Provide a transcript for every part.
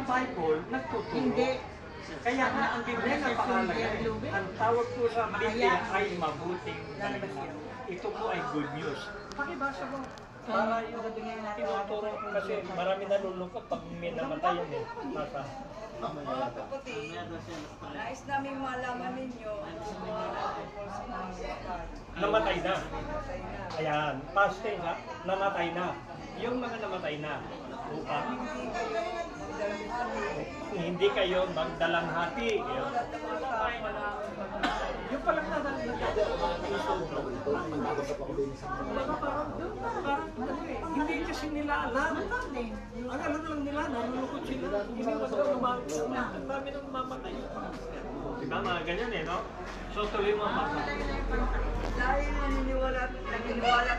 Bible nagtuturo. Hindi. Kaya nga ang Biblia napakalaga. Ang tawag po sa Biblia ay mabuting balita. Ito po ay good news. Pakibasa mo. Para yung tinuturo kasi marami nalulungkot pag may namatay yun eh. Nasa. Mga kapatid, nais namin malaman ninyo Namatay na. Ayan. Past tense ha. Namatay na. Yung mga namatay na. Upang hindi kayo magdalanghati. Yung palang hindi kasi nila alam. Ang alam lang nila, nalulukot sila. Hindi ba daw lumamatay? Ang dami nang mamatay. Diba mga ganyan eh, no? So tuloy mo dahil naniniwala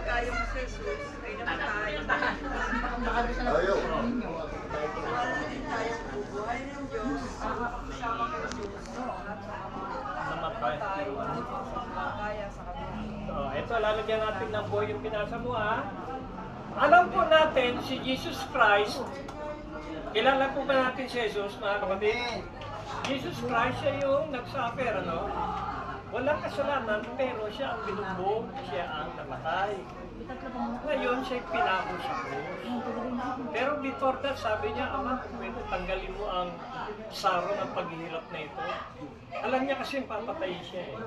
tayo sa Jesus ay namatay. Wala din tayo sa bubuhay ng Diyos. namatay. Kaya sa kanila. So, ito, lalagyan natin ng buhay yung pinasa mo, ha? Alam po natin, si Jesus Christ, kilala po ba natin si Jesus, mga kapatid? Jesus Christ, siya yung nagsuffer, ano? Walang kasalanan, pero siya ang binugbog, siya ang namatay. Ngayon, siya'y pinako sa krus. Pero before that, sabi niya, Ama, pwede tanggalin mo ang saro ng paghihirap na ito. Alam niya kasi papatay siya eh.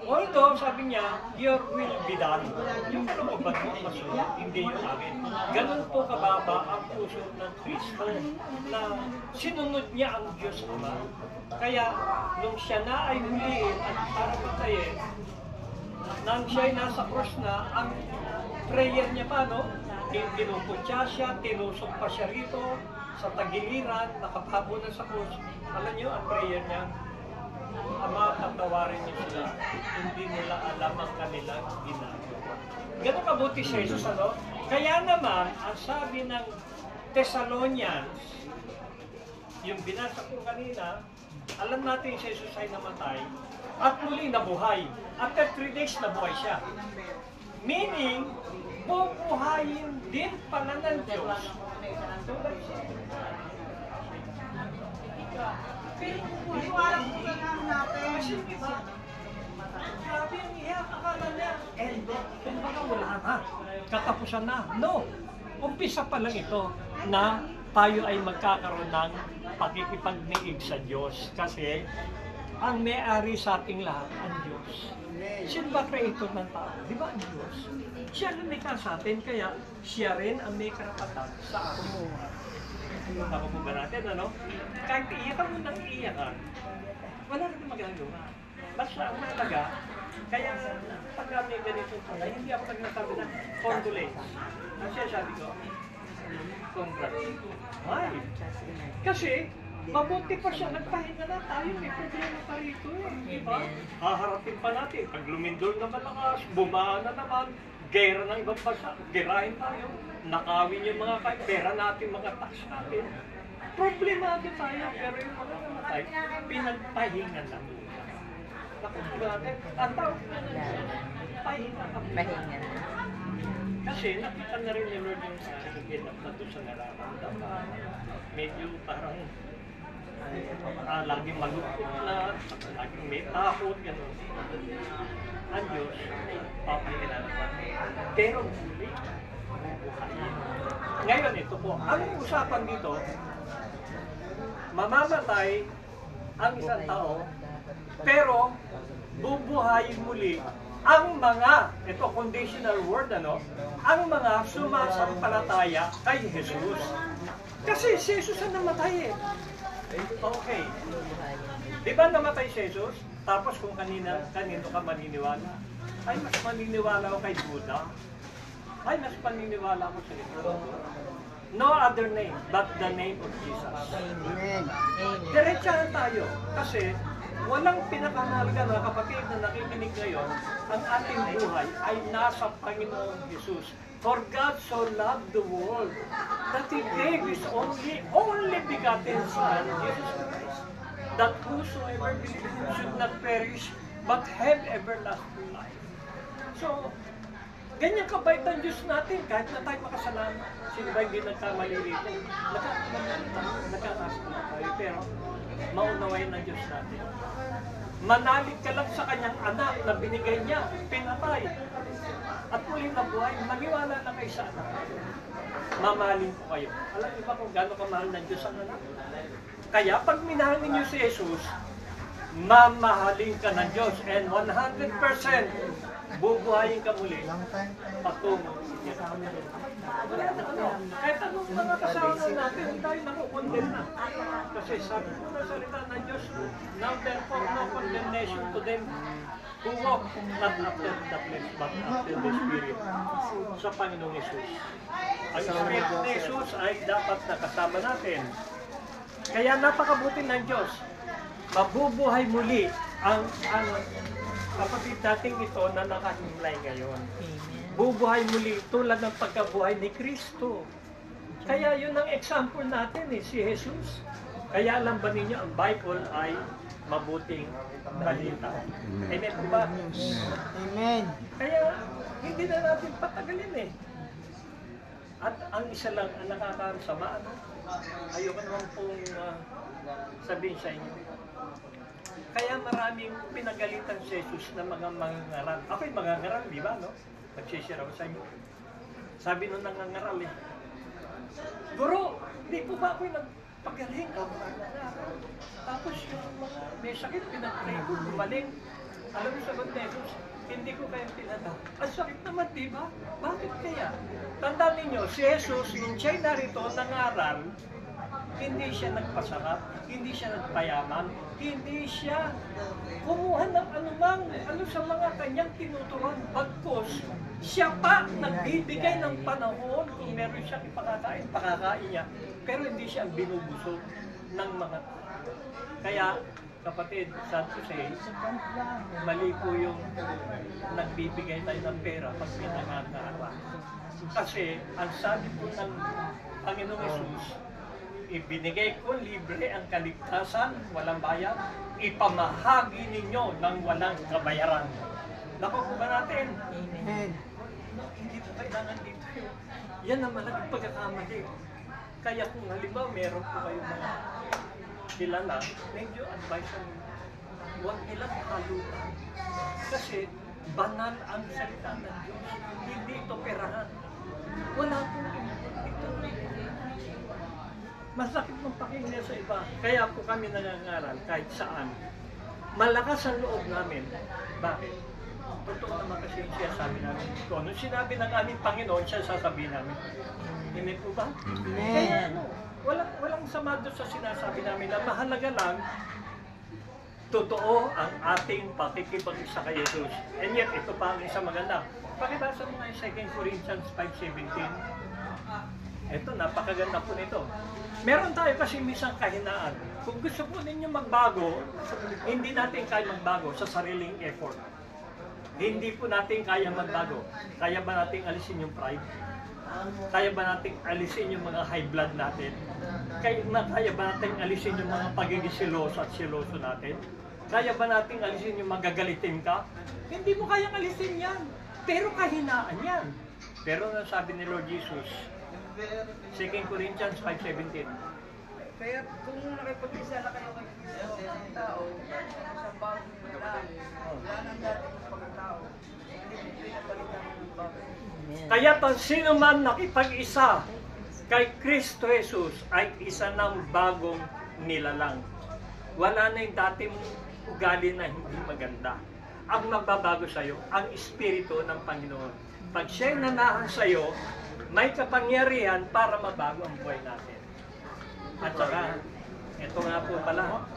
Although, sabi niya, your will be done. Yung kalooban mo, masunod, hindi yung akin. Ganun po kababa ang puso ng Kristo na sinunod niya ang Diyos Ama. Kaya, nung siya na ay huliin at para patayin, nang siya'y nasa cross na, ang prayer niya pa, no? Tinuputya siya, tinusok pa siya rito, sa tagiliran, nakapabo na sa cross. Alam niyo, ang prayer niya, Ama, patawarin niyo sila, hindi nila alam ang kanilang ginagawa. Ganun kabuti si Jesus, ano? Kaya naman, ang sabi ng Thessalonians, yung binasa ko kanina, alam natin si Jesus ay namatay, at muli nabuhay. After 3 days, nabuhay siya. Meaning, bubuhayin din pala ng Diyos. Iwalang po na natin. Kasi diba, grabe yung iyak, akala niya, kumbaga wala na, katapusan na. No, umpisa pa lang ito na tayo ay magkakaroon ng pakikipagniig sa Diyos. Kasi ang may-ari sa ating lahat, ang Diyos. Sino ba creator ng tao? Di ba ang Diyos? Siya rin may sa atin, kaya siya rin ang may karapatan sa atin. Tama po ba natin, ano? Kahit iyakan mo ng iyakan, wala rin magagawa. Basta ang malaga, kaya pag may ganitong pala, hindi ako nagnasabi na condolence. Ang siya sabi ko, congrats. Why? Kasi, mabuti pa siya, nagpahinga na tayo, may problema pa rito eh. Diba? Haharapin pa natin. Pag lumindol naman lakas, bumaan na naman, gera ng ibang bansa, gerahin tayo. Nakawin yung mga pera natin, mga tax natin. Problemado tayo, pero yung mga namatay, pinagpahinga lang. Nakuha natin, ang tawag na pahinga kami. Pahinga. Kasi nakita na rin ni Lord yung higit na doon sa nararamdaman. Medyo parang laging malungkot na, laging may takot, gano'n. Ang Diyos, papahinga naman. Pero muli, ngayon ito po, ang usapan dito, mamamatay ang isang tao, pero bubuhayin muli ang mga, ito conditional word, ano, ang mga sumasampalataya kay Jesus. Kasi si Jesus ang namatay eh. Okay. Di ba namatay si Jesus? Tapos kung kanino ka maniniwala? Ay, mas maniniwala ako kay Buddha. Ay, mas paniniwala ko sa ito. No other name but the name of Jesus. Amen. Diretsahan tayo. Kasi walang pinakamahalaga, mga kapatid na nakikinig ngayon, ang ating buhay ay nasa Panginoon Jesus. For God so loved the world that He gave His only begotten Son, Jesus Christ, that whosoever believes should not perish but have everlasting life. So, ganyan kabait ang Diyos natin, kahit na tayo makasalanan. Sino ba hindi nagkamali rito? Nagkakasalanan. pero maunawain ng Diyos natin. Manalig ka lang sa kanyang anak na binigay niya, pinatay. At muling nabuhay, maniwala na kayo sa anak. Mamahalin ko kayo. Alam niyo ba kung gaano kamahal ng Diyos ang anak? Kaya pag minahal ninyo si Jesus, mamahalin ka ng Diyos and 100% bubuhayin ka muli patungo sa Diyos. Wala na ano. Kahit anong mga kasalanan natin, hindi tayo nakukondemn na. Kasi sabi ko na salita ng Diyos, now therefore no condemnation to them who walk not after the flesh but after the Spirit. Sa Panginoong Jesus. Ang Spirit ni Jesus ay dapat nakasama natin. Kaya napakabuti ng Diyos. Mabubuhay muli ang kapatid nating ito na nakahimlay ngayon. Bubuhay muli tulad ng pagkabuhay ni Kristo. Kaya yun ang example natin si Jesus. Kaya alam ba ninyo, ang Bible ay mabuting balita. Amen po ba? Amen. Kaya hindi na natin patagalin At ang isa lang ang nakakasama, ayoko naman pong sabihin sa inyo. Kaya maraming pinagalitan si Jesus na mga mangangaral. Ako'y mangangaral, di ba, no? Nagsishare ako sa inyo. Sabi nung nangangaral Guro, di po ba ako'y nagpagaling? Tapos yung mga may sakit, pinag-pray ko, gumaling. Alam mo sagot ni Jesus, hindi ko kayang tinata. Ang sakit naman, di ba? Bakit kaya? Tandaan ninyo, si Jesus, nung siya'y narito, nangaral, hindi siya nagpasarap, hindi siya nagpayaman, hindi siya kumuha ng ano sa mga kanyang tinuturuan. Bagkus, siya pa nagbibigay ng panahon kung meron siyang ipakakain, pakakain niya. Pero hindi siya binubusog ng mga tao. Kaya, kapatid, San Jose, mali po yung nagbibigay tayo ng pera pag pinangangaral. Kasi, ang sabi po ng Panginoong Jesus, ibinigay ko libre ang kaligtasan, walang bayad, ipamahagi ninyo ng walang kabayaran. Nakuha ba natin? Amen. Hindi po kailangan dito yun. Yan ang malaking pagkakamali. Kaya kung halimbawa meron po kayo mga kilala, medyo advice ang huwag nilang halutan. Kasi banal ang salita ng Diyos. Hindi ito perahan. Wala pong ito. Masakit mong pakinggan sa iba. Kaya po kami nangangaral kahit saan. Malakas ang loob namin. Bakit? Totoo naman kasi yung siya sabi namin. Kung ano sinabi ng aming Panginoon, siya sasabihin namin. Hindi po ba? Kaya ano, walang sama doon sa sinasabi namin na mahalaga lang totoo ang ating pakikipag-isa kay Jesus. And yet, ito pa ang isang maganda. Pakibasa mo nga yung 2 Corinthians 5:17. Ito, napakaganda po nito. Meron tayo kasi minsan kahinaan. Kung gusto po ninyo magbago, hindi natin kaya magbago sa sariling effort. Hindi po natin kaya magbago. Kaya ba natin alisin yung pride? Kaya ba natin alisin yung mga high blood natin? Kaya ba natin alisin yung mga pagiging siloso at siloso natin? Kaya ba natin alisin yung magagalitin ka? Hindi mo kayang alisin yan. Pero kahinaan yan. Pero sabi ni Lord Jesus, 2 Corinthians 5:17. Kaya kung nakipag-isa na kayo kay Kristo, ang tao, sa bagong wala nang dating pagkatao. Hindi mo pinapalitan ng bago. Kaya sino man nakipag-isa kay Kristo Jesus ay isa ng bagong nilalang. Wala na yung dating ugali na hindi maganda. Ang magbabago sa'yo, ang Espiritu ng Panginoon. Pag siya'y nanahan sa'yo, may kapangyarihan para mabago ang buhay natin. At saka, ito nga po pala.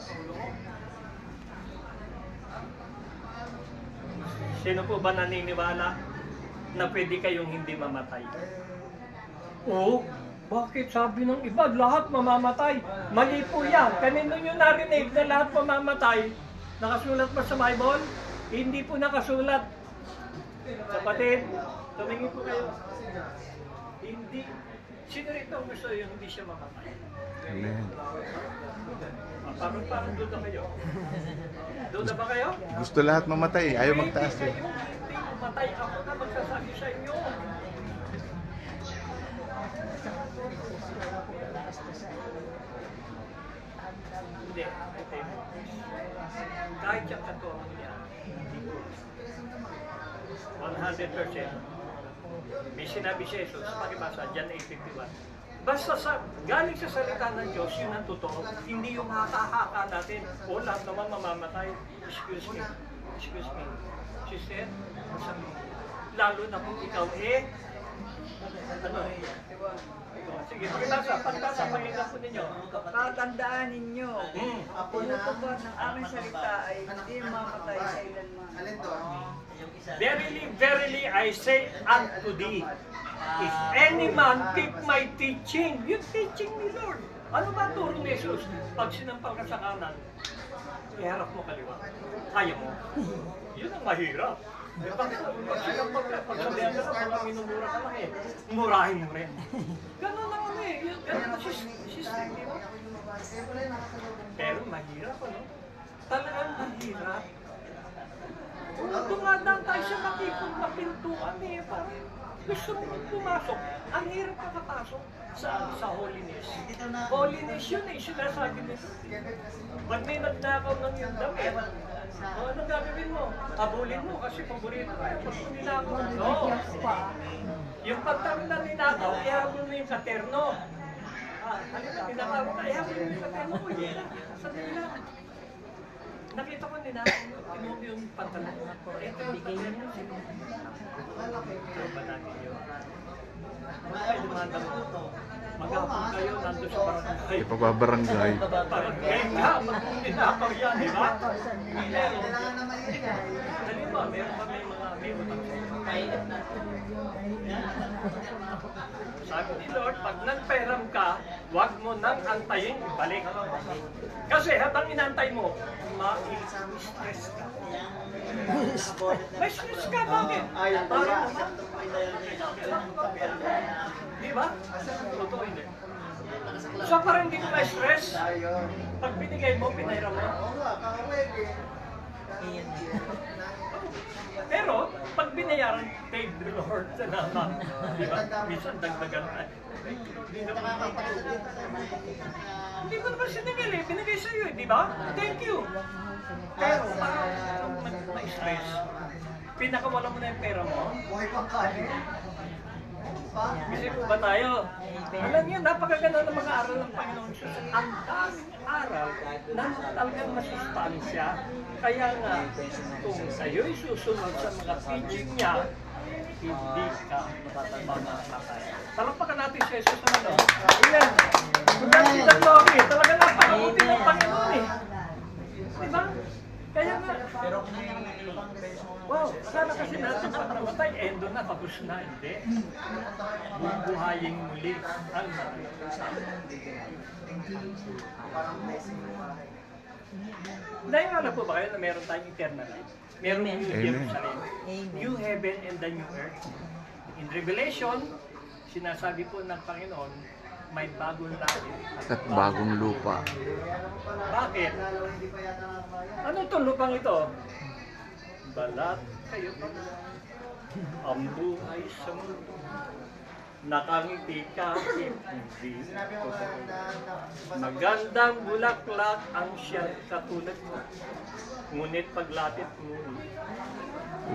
Sino po ba naniniwala na pwede kayong hindi mamatay? Oo, bakit sabi ng iba, lahat mamamatay? Mali po yan. Kanino nyo narinig na lahat mamamatay? Nakasulat ba sa Bible? Hindi po nakasulat. Kapatid, tumingin po kayo. Hindi. Sino rito ang gusto yung hindi siya mamatay? Amen. Parang duda kayo. Duda ba kayo? Gusto lahat mamatay, ayaw magtaas Pwede kayo hindi mamatay. Ako na magsasabi sa inyo. Hindi. Kahit yung katuwang niya, hindi ko. 100%. May sinabi si Jesus, pakibasa, John 8:51. Basta galing sa salita ng Diyos, yun ang totoo. Hindi yung haka-haka natin. O lahat naman mamamatay. Excuse me. Sister, lalo na kung ikaw ano? Sige, pagtasa, pakinggan po ninyo. Tatandaan ninyo, tinutupad ng aming salita ay hindi mamatay kailanman. Verily, verily, I say unto thee, if any man keep my teaching, yung teaching ni Lord. Ano ba turo ni Jesus? Pag sinampal ka sa kanan, iharap mo kaliwa. Kaya mo. Yun ang mahirap. Pag sinampal ka, pag sabihan ka na, pag minumura ka lang murahin mo rin. Ganun lang ganun ang system, di ba? Pero mahirap, ano? Talagang mahirap. Dumadaan tayo sa makipon na pintuan parang gusto mo pumasok. Ang hirap makapasok sa holiness. Holiness yun sinasabi nito. Pag may nagnakaw ng yung damit, anong gagawin mo? Abulin mo kasi paborito ka. Pag ninakaw, no. Yung pagtawin na ninakaw, ihabol mo yung katerno. Halika, ninakaw ka, ihabol mo yung katerno mo. Sa nila. Nakita ko nila, tinubi yung pantalon. Ito yung katerno. Ba natin yun? Ay, dumanda mo. Maghapon kayo, nandun sa barangay. Ipapabarangay. Barangay nga, mag-inakaw yan, di ba? Pero, halimbawa, meron pa may utang sa inyo. Sabi ni Lord, pag nagperam ka, huwag mo nang antayin ibalik. Kasi habang inantay mo, ma-stress ka. May stress ka, bakit? Di ba? Totoo hindi. So parang hindi ko ma-stress. Pag binigay mo, pinahira mo. Pero, pag binayaran, thank the Lord sa naman. Di ba? Minsan dagdagan ka. Hindi ko naman sinigil binigay sa iyo di ba? Thank you. Pero, parang ma-stress. Pinakawala mo na yung pera mo. Kasi po ba tayo? Alam niyo, napakaganda ng mga aral ng Panginoon Diyos. Ang daming aral na talagang masustansya. Kaya nga, kung sa'yo'y susunod sa mga teaching niya, hindi ka matatay. Palakpakan natin si Jesus naman. Ayan. Good si the glory. Talaga napakabuti ng Panginoon Diba? Kaya nga, wow, akala kasi natin pag namatay, endo na, tapos na, hindi. Bubuhayin muli ang Naiwala po ba kayo na meron tayong eternal life? Meron New Jerusalem, New Heaven and the New Earth. In Revelation, sinasabi po ng Panginoon, may bagong langit At bagong lupa. Bakit? Ano itong lupang ito? Balat kayo pa. Ang buhay sa mundo. Nakangiti ka, hindi. Magandang bulaklak ang siyang katulad mo. Ngunit paglapit mo,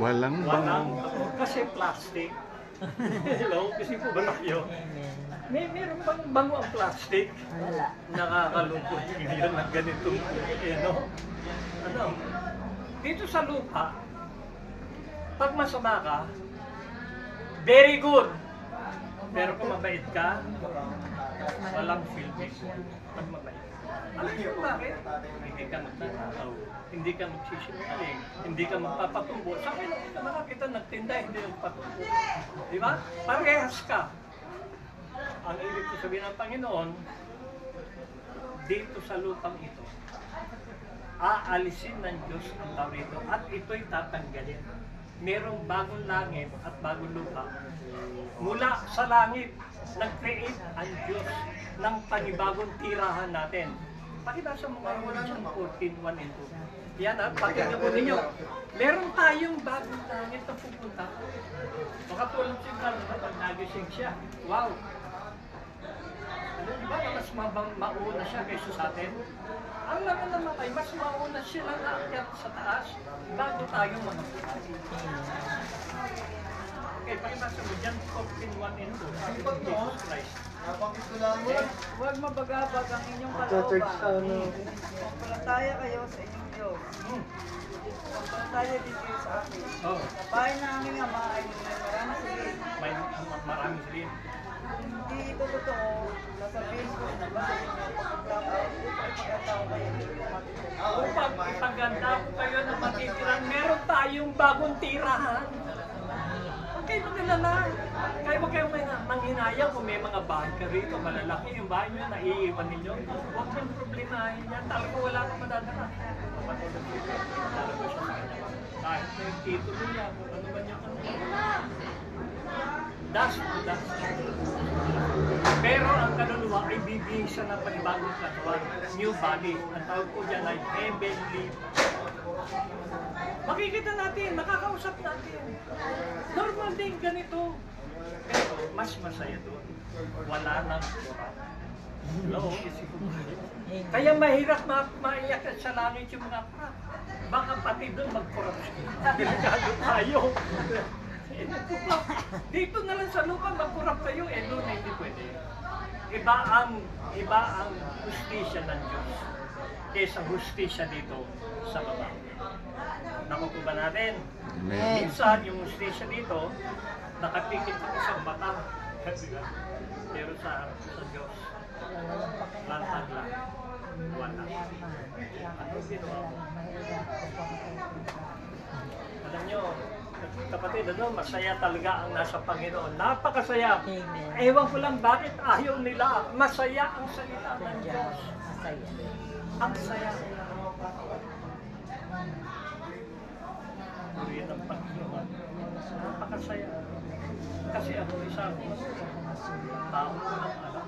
Walang bango. kasi plastic. Hello, kasi po ba tayo? Meron bang bango ang plastic? Nakakalungkot hindi lang ng ganito. Ano? Dito sa lupa, pag masama ka, very good. Pero kung mabait ka, walang filming. Pag mabait. Alam niyo bakit? Hindi ka magnanakaw. Hindi ka magsisinungaling. Hindi ka magpapatumbo. Sa akin naman kita nagtinda, hindi magpatumbo. Di ba? Parehas ka. Ang ibig ko sabihin ng Panginoon, dito sa lupang ito, aalisin ng Diyos ang tao rito at ito'y tatanggalin. Merong bagong langit at bagong lupa. Mula sa langit, nag-create ang Diyos ng panibagong tirahan natin. Pakibasa mo ngayon John 14:1 and 2. Yan pakinggan po ninyo. Meron tayong bagong langit na pupunta. Makatulog si Carlo pag nagising siya. Wow! Di ba na mas mauna siya kaysa sa atin? Ang laman naman ay mas mauna sila na akyat sa taas bago tayo mga buhay. Okay, pakibasa mo dyan, 14:1 and 2. Jesus Christ. Huwag mabagabag ang inyong Church sa kalooban. Pampalataya kayo sa inyong Diyos. Pampalataya din kayo sa akin. Oh, Sa bahay na aming ama ay may marami sabihin. may maraming sabihin. Hindi ito totoo. Nasabihin ko na ba sa inyo pagkatao upang ipagkatao kayo ng matitira. Upang ipaganda ko kayo ng matitiran, meron tayong bagong tirahan. Okay, maglalala. Kaya huwag kayong manghinayang kung may mga bahay ka rito, malalaki yung bahay nyo, naiiwan ninyo. Huwag yung problemahin yan. Talaga wala kang madadala. Matulad dito, talaga siya sa kanya. Kahit na yung titulo niya, kung ano man yung ano. Dust to dust. Pero ang kaluluwa ay bibihisa ng panibagong katawan, new body. Ang tawag ko dyan ay heavenly. Makikita natin, makakausap natin. Normal din ganito. Pero mas masaya doon. Wala nang kurap. Hello? Kaya mahirap maiyak sa langit yung mga kurap. Baka pati doon mag-kurap siya. Delikado tayo. Dito na lang sa lupa mag-kurap kayo, doon hindi pwede. Iba ang hustisya ng Diyos kaysa hustisya dito sa baba. Nakuha ba natin? Amen. Minsan yung hustisya dito, nakapikit sa isang mata. Pero sa Diyos, lantag lang. Wala. Ano ginawa mo? Alam nyo, kapatid, masaya talaga ang nasa Panginoon. Napakasaya. Ewan ko lang bakit ayaw nila. Masaya ang salita ng Diyos. Ang saya. Purihin ang Panginoon. Napakasaya. Kasi ako isang tao ng alam.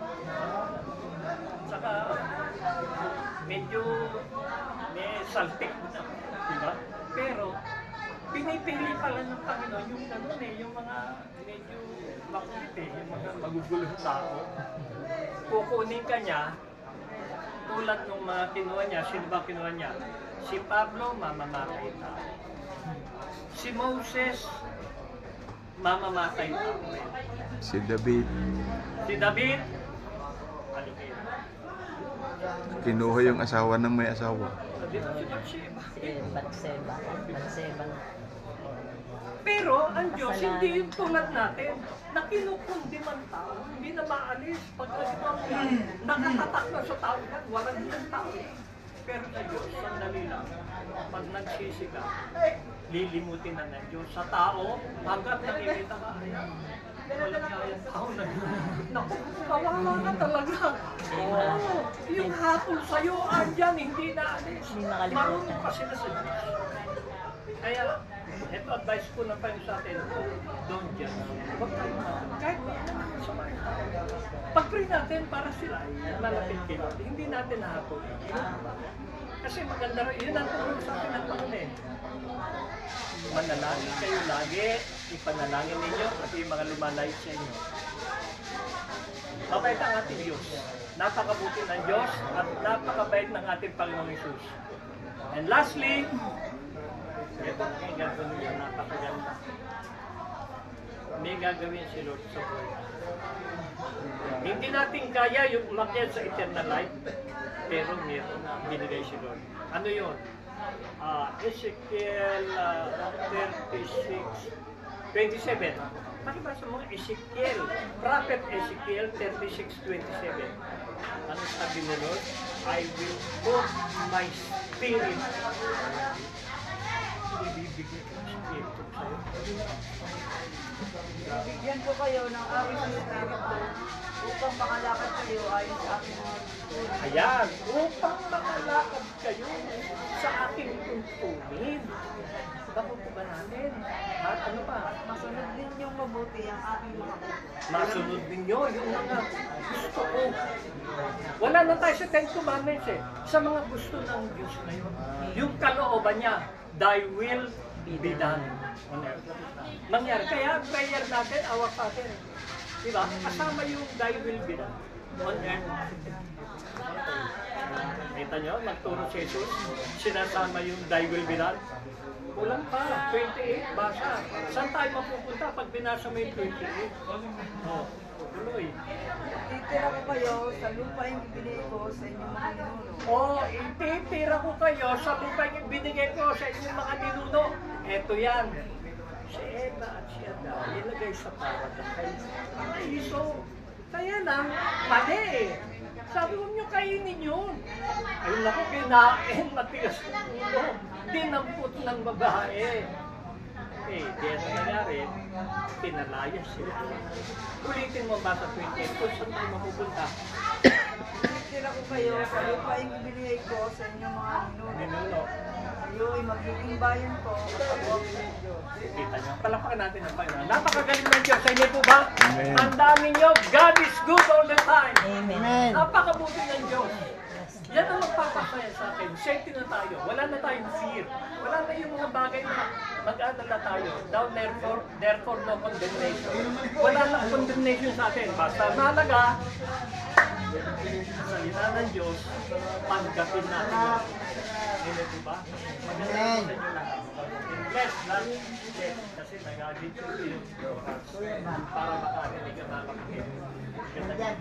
Saka medyo may saltik na, di ba? Pero pinipili pala ng Panginoon yung ganun yung mga medyo makulit yung mga magugulong tao. Kukunin ka niya, tulad ng mga kinuha niya, sino ba kinuha niya? Si Pablo, mamamatay tao. Si Moses, mamamatay tao. Si David, Si David, halipin. kinuha yung asawa ng may asawa. Dito si Bathsheba. Batseba. Pero ang Diyos, hindi yung tulad natin, na kinukundi man tao, hindi na maalis. Pag nakatatak na sa tao yan, walang yung tao. Pero sa Diyos, sandali lang, pag nagsisi ka, lilimutin na ng Diyos. Sa tao, hanggat nakikita ka, ayan, walang kayang tao na yun. Naku, kawawa ka talaga. Oo, yung hatol sa'yo, andyan, hindi na alis. Hindi nakalimutan. Marunong pa sila sa Diyos. Kaya, ito advice ko na pa sa atin, don't judge. Huwag tayo kahit sa mga tao. Pag-pray natin para sila ay malapit kay Lord. Hindi natin nahatol. Kasi maganda rin, yun ang tulong sa atin ng Panginoon. Manalangin kayo lagi, ipanalangin ninyo at yung mga lumalay sa inyo. Mabait ang ating Diyos. Napakabuti ng Diyos at napakabait ng ating Panginoong Isus. And lastly, ito may gagawin niya, napakaganda. May gagawin si Lord sa buhay. Hindi natin kaya yung umakyat sa eternal life, pero meron binigay si Lord. Ano yun? Ezekiel 36:27. Pakibasa mo Ezekiel, Prophet Ezekiel 36:27. Ano sabi ni Lord? I will put my spirit. Ibibigay ko ang spirito sa'yo. Bigyan ko kayo ng aking spirito upang makalakad kayo ayon sa aking mga tutulong. Ayan, upang makalakad kayo sa aking tuntunin. Bako po ba natin? At ano pa? Masunod ninyong mabuti ang aking mga utos. Masunod ninyo yung mga gusto ko. Wala na tayo sa Ten Commandments sa mga gusto ng Diyos na yun. Yung kalooban niya, thy will be done on earth. Mangyari. Kaya ang prayer natin, our Father. Diba? Kasama yung thy will be done. on earth. Kita nyo, nagturo si Jesus, sinasama yung thy will be done. Kulang pa, 28, basa. Saan tayo mapupunta pag binasa mo yung 28? Oh, tuloy. Titira ko kayo sa lupa yung ibinigay ko sa inyong mga ninuno. Oh, ititira ko kayo sa lupa yung binigay ko sa inyong mga ninuno. Eto yan. Si Eva at si Ada, ilagay sa paradise. Iso. Kaya lang, mali eh. Sabi ko nyo kainin yun. Ayun ako, kinain, matigas ng ulo. Dinampot ng babae. Eh, di ano nangyari, pinalayas sila. Ulitin mo ba sa 28 kung saan tayo mapupunta? Titira ko kayo sa lupa yung ibinigay ko sa inyong mga ninuno. Ninuno. Kayo ay magiging bayan ko at ako ang inyong Diyos. Kita nyo, palapakan natin ang Panginoon. Napakagaling ng Diyos. Sa inyo po ba? Amen. Tandaan ninyo, God is good all the time. Amen. Napakabuti ng Diyos. Yan ang magpapasaya sa atin. Safety na tayo. Wala na tayong fear. Wala na yung mga bagay na mag-alala tayo. Down therefore no condemnation. Wala na condemnation sa atin. Basta mahalaga, salita ng Diyos, panggapin natin yun. Hindi po ba? Amen. Bless, love, bless. Kasi nag-agit yung para makarinig ang mga kapatid. Ganda.